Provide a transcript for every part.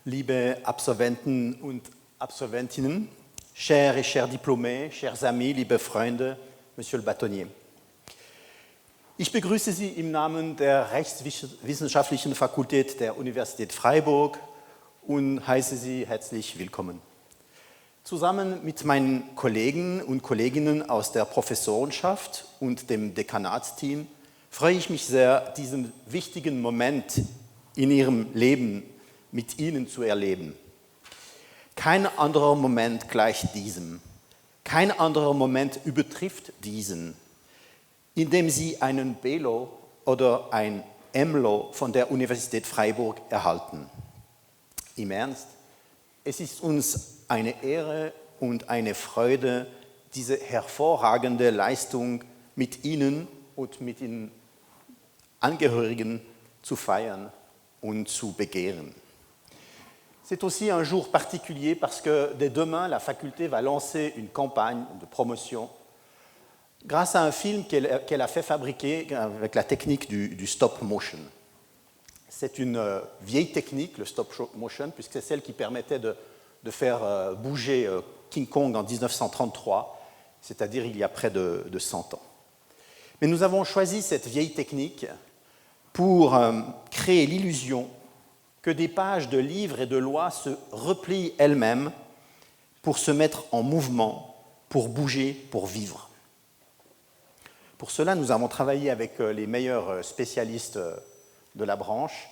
liebe Absolventen und Absolventinnen, chers et chers Diplômés, chers amis, liebe Freunde, Monsieur le Bâtonnier. Ich begrüße Sie im Namen der Rechtswissenschaftlichen Fakultät der Universität Freiburg und heiße Sie herzlich willkommen. Zusammen mit meinen Kollegen und Kolleginnen aus der Professorenschaft und dem Dekanatsteam freue ich mich sehr, diesen wichtigen Moment in Ihrem Leben mit Ihnen zu erleben. Kein anderer Moment gleicht diesem. Kein anderer Moment übertrifft diesen, indem Sie einen BELO oder ein EMLO von der Universität Freiburg erhalten. Im Ernst, es ist uns eine Ehre und eine Freude, diese hervorragende Leistung mit Ihnen und mit den Angehörigen zu feiern und zu begehren. C'est aussi un jour particulier parce que dès demain, la faculté va lancer une campagne de promotion grâce à un film qu'elle a fait fabriquer avec la technique du stop motion. C'est une vieille technique, le stop motion, puisque c'est celle qui permettait de faire bouger King Kong en 1933, c'est-à-dire il y a près de 100 ans. Mais nous avons choisi cette vieille technique pour créer l'illusion que des pages de livres et de lois se replient elles-mêmes pour se mettre en mouvement, pour bouger, pour vivre. Pour cela, nous avons travaillé avec les meilleurs spécialistes de la branche.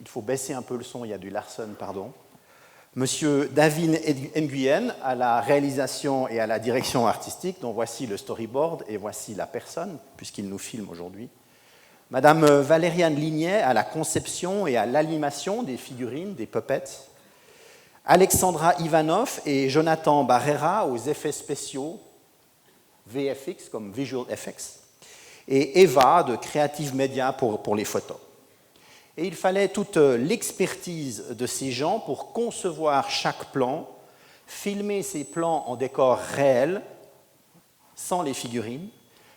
Il faut baisser un peu le son, il y a du Larsen, pardon. Monsieur David Nguyen à la réalisation et à la direction artistique, dont voici le storyboard et voici la personne, puisqu'il nous filme aujourd'hui. Madame Valériane Lignet à la conception et à l'animation des figurines, des puppets. Alexandra Ivanov et Jonathan Barrera aux effets spéciaux, VFX comme Visual Effects. Et Eva de Creative Media pour les photos. Et il fallait toute l'expertise de ces gens pour concevoir chaque plan, filmer ces plans en décor réel, sans les figurines,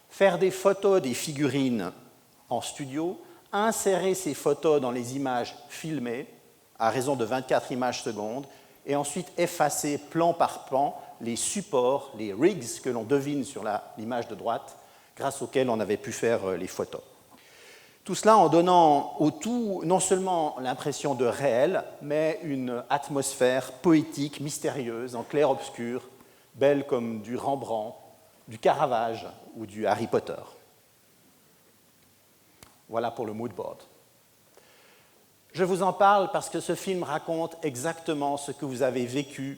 faire des photos des figurines en studio, insérer ces photos dans les images filmées, à raison de 24 images secondes, et ensuite effacer plan par plan les supports, les rigs que l'on devine sur l'image de droite, grâce auxquels on avait pu faire les photos. Tout cela en donnant au tout non seulement l'impression de réel, mais une atmosphère poétique, mystérieuse, en clair-obscur, belle comme du Rembrandt, du Caravage ou du Harry Potter. Voilà pour le mood board. Je vous en parle parce que ce film raconte exactement ce que vous avez vécu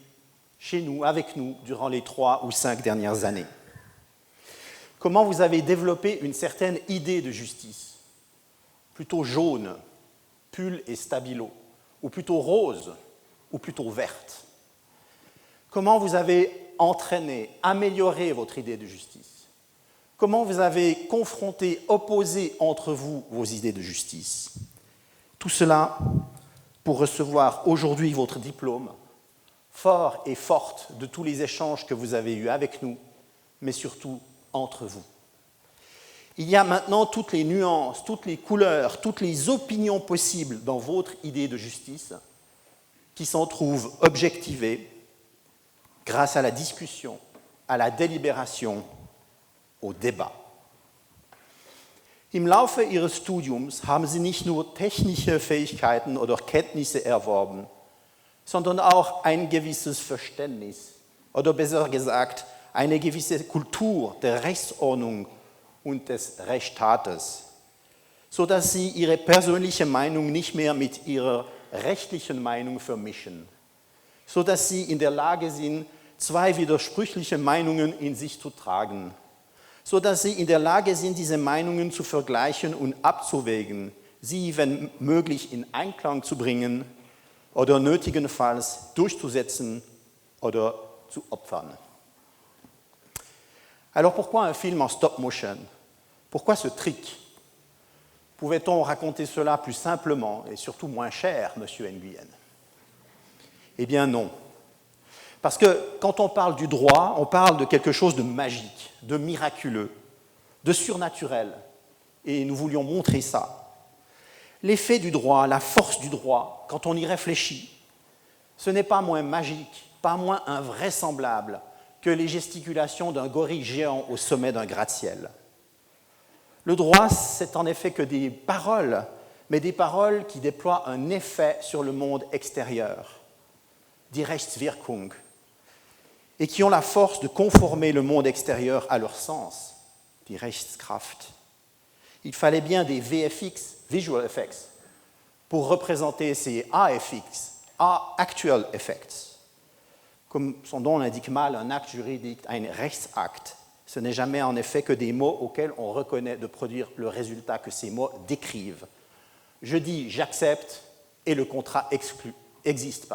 chez nous, avec nous, durant les 3 ou 5 dernières années. Comment vous avez développé une certaine idée de justice, plutôt jaune, pull et stabilo, ou plutôt rose, ou plutôt verte. Comment vous avez entraîné, amélioré votre idée de justice. Comment vous avez confronté, opposé entre vous vos idées de justice. Tout cela pour recevoir aujourd'hui votre diplôme, fort et forte de tous les échanges que vous avez eus avec nous, mais surtout entre vous. Il y a maintenant toutes les nuances, toutes les couleurs, toutes les opinions possibles dans votre idée de justice qui s'en trouvent objectivées grâce à la discussion, à la délibération, au débat. Im Laufe Ihres Studiums haben Sie nicht nur technische Fähigkeiten oder Kenntnisse erworben, sondern auch ein gewisses Verständnis oder besser gesagt eine gewisse Kultur der Rechtsordnung und des Rechtsstaates, sodass Sie Ihre persönliche Meinung nicht mehr mit Ihrer rechtlichen Meinung vermischen, sodass Sie in der Lage sind, 2 widersprüchliche Meinungen in sich zu tragen, sodass Sie in der Lage sind, diese Meinungen zu vergleichen und abzuwägen, sie, wenn möglich, in Einklang zu bringen oder nötigenfalls durchzusetzen oder zu opfern. Alors pourquoi un film en stop motion? Pourquoi ce trick? Pouvait-on raconter cela plus simplement et surtout moins cher, Monsieur Nguyen? Eh bien non. Parce que quand on parle du droit, on parle de quelque chose de magique, de miraculeux, de surnaturel. Et nous voulions montrer ça. L'effet du droit, la force du droit, quand on y réfléchit, Ce n'est pas moins magique, pas moins invraisemblable que les gesticulations d'un gorille géant au sommet d'un gratte-ciel. Le droit, c'est en effet que des paroles, mais des paroles qui déploient un effet sur le monde extérieur, die Rechtswirkung, et qui ont la force de conformer le monde extérieur à leur sens, die Rechtskraft. Il fallait bien des VFX, Visual Effects, pour représenter ces AFX, Actual Effects. Comme son nom l'indique mal, un acte juridique, un Rechtsakt, ce n'est jamais en effet que des mots auxquels on reconnaît de produire le résultat que ces mots décrivent. Je dis j'accepte et le contrat existe.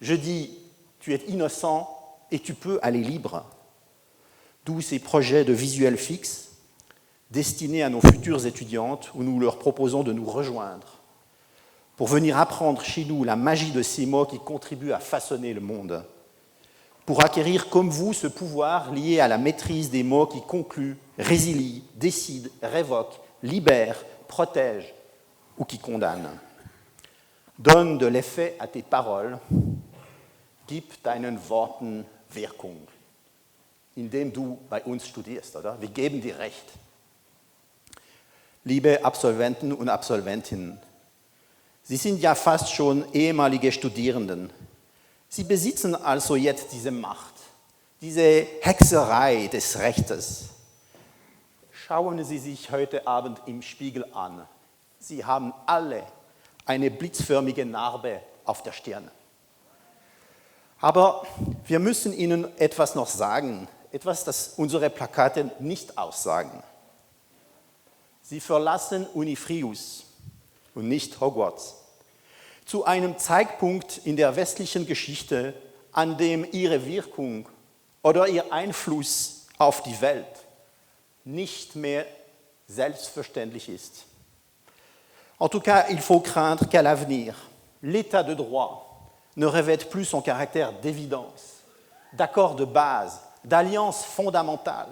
Je dis tu es innocent et tu peux aller libre. D'où ces projets de visuel fixe destinés à nos futures étudiantes où nous leur proposons de nous rejoindre pour venir apprendre chez nous la magie de ces mots qui contribuent à façonner le monde, pour acquérir comme vous ce pouvoir lié à la maîtrise des mots qui concluent, résilient, décident, révoquent, libèrent, protègent ou qui condamnent. Donne de l'effet à tes paroles, gib deinen Worten Wirkung, indem du bei uns studierst, oder? Wir geben dir Recht. Liebe Absolventen und Absolventinnen, Sie sind ja fast schon ehemalige Studierenden. Sie besitzen also jetzt diese Macht, diese Hexerei des Rechtes. Schauen Sie sich heute Abend im Spiegel an. Sie haben alle eine blitzförmige Narbe auf der Stirn. Aber wir müssen Ihnen etwas noch sagen, etwas, das unsere Plakate nicht aussagen. Sie verlassen Unifrius und nicht Hogwarts. Zu einem Zeitpunkt in der westlichen Geschichte, an dem ihre Wirkung oder ihr Einfluss auf die Welt nicht mehr selbstverständlich ist. En tout cas, il faut craindre qu'à l'avenir, l'état de droit ne revête plus son caractère d'évidence, d'accord de base, d'alliance fondamentale,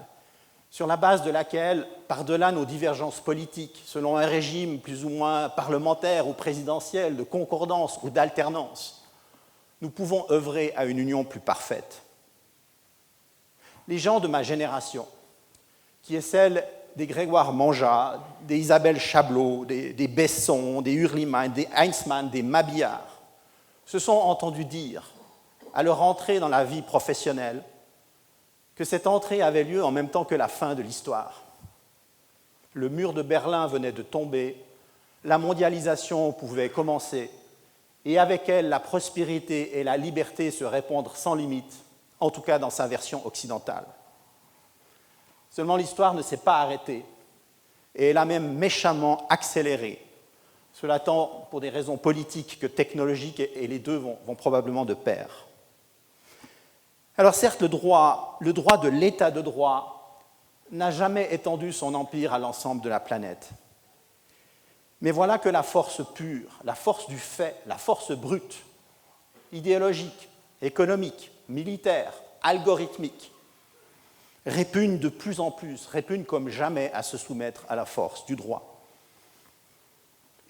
sur la base de laquelle, par-delà nos divergences politiques, selon un régime plus ou moins parlementaire ou présidentiel, de concordance ou d'alternance, nous pouvons œuvrer à une union plus parfaite. Les gens de ma génération, qui est celle des Grégoire Manjat, des Isabelle Chablot, des Besson, des Hurlimann, des Heinzmann, des Mabillard, se sont entendus dire, à leur entrée dans la vie professionnelle, que cette entrée avait lieu en même temps que la fin de l'histoire. Le mur de Berlin venait de tomber, la mondialisation pouvait commencer, et avec elle, la prospérité et la liberté se répandre sans limite, en tout cas dans sa version occidentale. Seulement l'histoire ne s'est pas arrêtée, et elle a même méchamment accéléré. Cela tant pour des raisons politiques que technologiques, et les deux vont probablement de pair. Alors certes, le droit de l'état de droit n'a jamais étendu son empire à l'ensemble de la planète. Mais voilà que la force pure, la force du fait, la force brute, idéologique, économique, militaire, algorithmique, répugne de plus en plus, répugne comme jamais à se soumettre à la force du droit.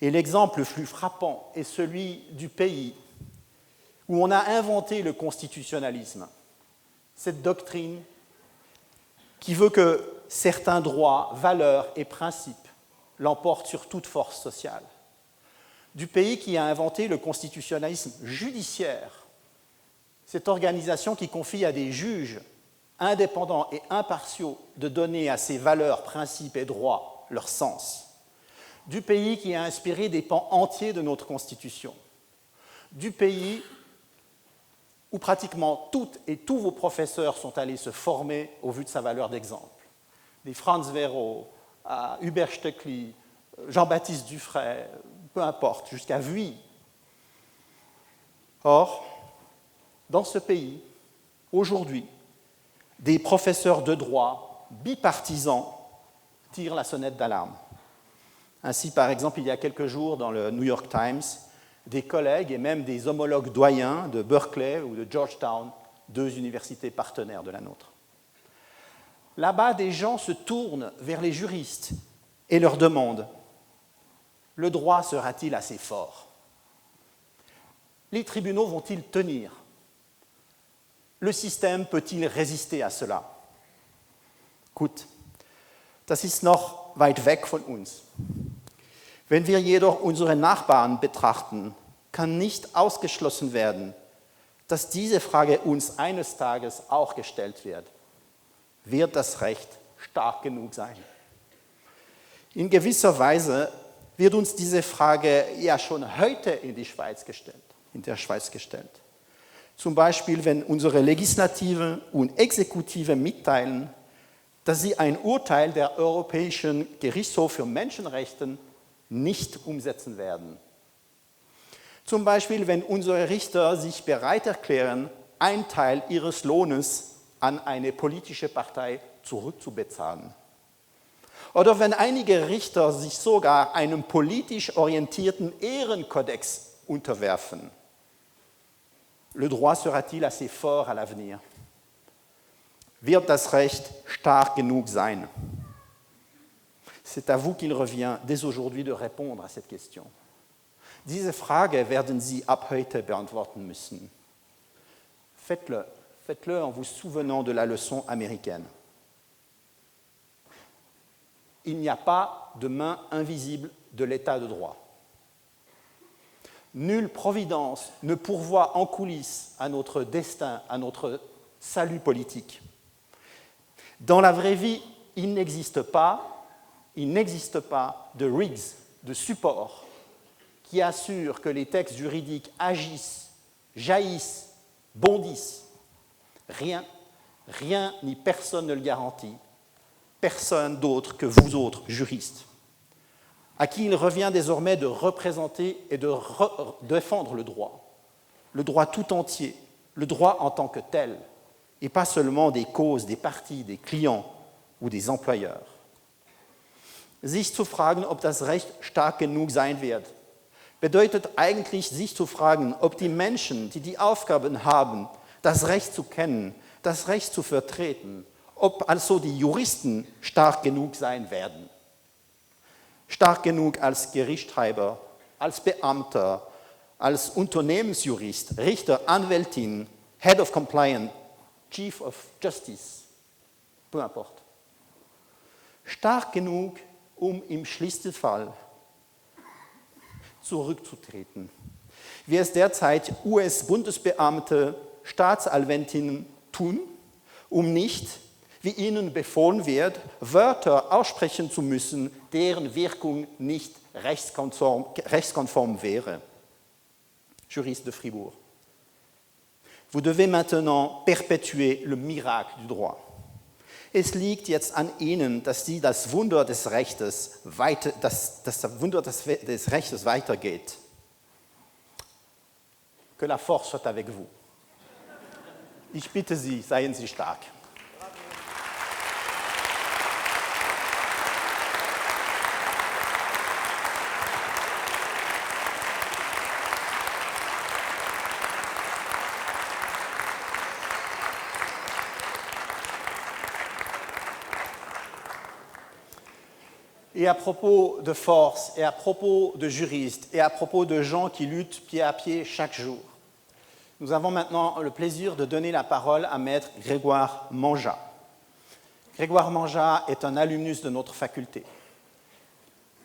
Et l'exemple le plus frappant est celui du pays où on a inventé le constitutionnalisme, cette doctrine qui veut que certains droits, valeurs et principes l'emportent sur toute force sociale. Du pays qui a inventé le constitutionnalisme judiciaire, cette organisation qui confie à des juges indépendants et impartiaux de donner à ces valeurs, principes et droits leur sens. Du pays qui a inspiré des pans entiers de notre Constitution. Du pays où pratiquement toutes et tous vos professeurs sont allés se former au vu de sa valeur d'exemple. Des Franz Werro, à Hubert Stöckli, Jean-Baptiste Dufray, peu importe, jusqu'à Vuille. Or, dans ce pays, aujourd'hui, des professeurs de droit bipartisans tirent la sonnette d'alarme. Ainsi, par exemple, il y a quelques jours, dans le New York Times, des collègues et même des homologues doyens de Berkeley ou de Georgetown, deux universités partenaires de la nôtre. Là-bas, des gens se tournent vers les juristes et leur demandent « Le droit sera-t-il assez fort ?» les tribunaux vont-ils tenir? Le System peut-il résister à cela? Gut, das ist noch weit weg von uns. Wenn wir jedoch unsere Nachbarn betrachten, kann nicht ausgeschlossen werden, dass diese Frage uns eines Tages auch gestellt wird. Wird das Recht stark genug sein? In gewisser Weise wird uns diese Frage ja schon heute in der Schweiz gestellt. Zum Beispiel, wenn unsere Legislative und Exekutive mitteilen, dass sie ein Urteil der Europäischen Gerichtshof für Menschenrechte nicht umsetzen werden. Zum Beispiel, wenn unsere Richter sich bereit erklären, einen Teil ihres Lohnes an eine politische Partei zurückzubezahlen. Oder wenn einige Richter sich sogar einem politisch orientierten Ehrenkodex unterwerfen. Le droit sera-t-il assez fort à l'avenir? Wird das Recht stark genug sein? C'est à vous qu'il revient dès aujourd'hui de répondre à cette question. Diese Frage werden Sie ab heute beantworten müssen. Faites-le en vous souvenant de la leçon américaine. Il n'y a pas de main invisible de l'état de droit. Nulle providence ne pourvoit en coulisses à notre destin, à notre salut politique. Dans la vraie vie, il n'existe pas de rigs, de support, qui assure que les textes juridiques agissent, jaillissent, bondissent. Rien ni personne ne le garantit. Personne d'autre que vous autres, juristes, à qui il revient désormais de représenter et de défendre le droit tout entier, le droit en tant que tel, et pas seulement des causes, des parties, des clients ou des employeurs. Sich zu fragen, ob das Recht stark genug sein wird, bedeutet eigentlich, sich zu fragen, ob die Menschen, die die Aufgaben haben, das Recht zu kennen, das Recht zu vertreten, ob also die Juristen stark genug sein werden. Stark genug als Gerichtstreiber, als Beamter, als Unternehmensjurist, Richter, Anwältin, Head of Compliance, Chief of Justice, peu importe. Stark genug, um im schlimmsten Fall zurückzutreten, wie es derzeit US-Bundesbeamte, Staatsanwältinnen tun, um nicht, wie ihnen befohlen wird, Wörter aussprechen zu müssen, deren Wirkung nicht rechtskonform wäre. Juriste de Fribourg. Vous devez maintenant perpétuer le miracle du droit. Es liegt jetzt an Ihnen, dass Sie das Wunder des Rechtes, des Rechtes weitergeht. Que la force soit avec vous. Ich bitte Sie, seien Sie stark. Et à propos de force, et à propos de juristes, et à propos de gens qui luttent pied à pied chaque jour, nous avons maintenant le plaisir de donner la parole à Maître Grégoire Manjat. Grégoire Manjat est un alumnus de notre faculté.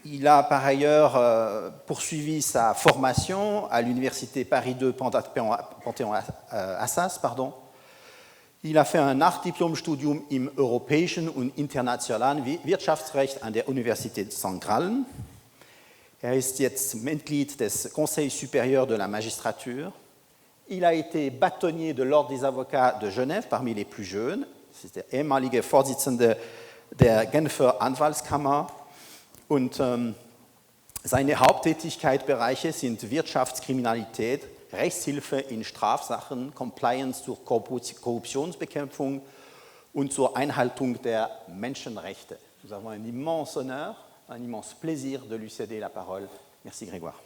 Il a par ailleurs poursuivi sa formation à l'université Paris II Panthéon-Assas. Il a fait un Nachdiplomstudium im europäischen und internationalen Wirtschaftsrecht an der Universität St. Gallen. Er ist jetzt Mitglied des Conseils supérieur de la magistrature. Il a été bâtonnier de l'Ordre des avocats de Genève, parmi les plus jeunes. C'est der ehemalige Vorsitzende der Genfer Anwaltskammer. Und seine Haupttätigkeitsbereiche sind Wirtschaftskriminalität, Rechtshilfe in Strafsachen, Compliance zur Korruptionsbekämpfung und zur Einhaltung der Menschenrechte. Nous avons un immense honneur, un immense plaisir de lui céder la parole. Merci Grégoire.